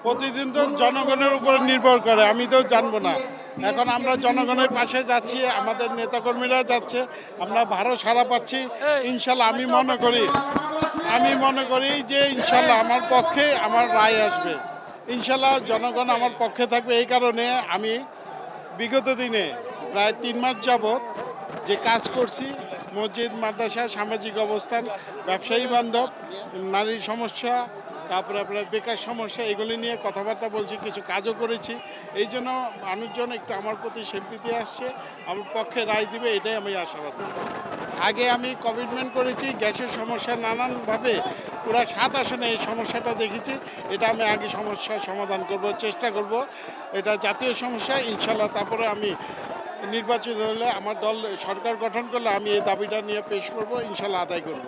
প্রতিদিন তো জনগণের উপরে নির্ভর করে, আমি তো জানবো না। এখন আমরা জনগণের পাশে যাচ্ছি, আমাদের নেতাকর্মীরা যাচ্ছে, আমরা ভালো সাড়া পাচ্ছি। ইনশাল্লাহ আমি মনে করি যে ইনশাল্লাহ আমার পক্ষে আমার রায় আসবে। ইনশাল্লাহ জনগণ আমার পক্ষে থাকবে। এই কারণে আমি বিগত দিনে প্রায় ৩ মাস যাবৎ যে কাজ করছি, মসজিদ, মাদ্রাসা, সামাজিক অবস্থান, ব্যবসায়ী বান্ধব, নারীর সমস্যা, তারপরে আপনার বেকার সমস্যা, এগুলি নিয়ে কথাবার্তা বলছি, কিছু কাজও করেছি। এই জন্য মানুষজন একটু আমার প্রতি স্বীকৃতি আসছে, আমার পক্ষে রায় দিবে, এটাই আমি আশাবাদী। আগে আমি কমিটমেন্ট করেছি গ্যাসের সমস্যা নানানভাবে, পুরো 7 আসনে এই সমস্যাটা দেখেছি। এটা আমি আগে সমস্যার সমাধান করব, চেষ্টা করব। এটা জাতীয় সমস্যা ইনশাল্লাহ। তারপরে আমি নির্বাচিত হলে, আমার দল সরকার গঠন করলে আমি এই দাবিটা নিয়ে পেশ করব, ইনশাল্লাহ আদায় করব।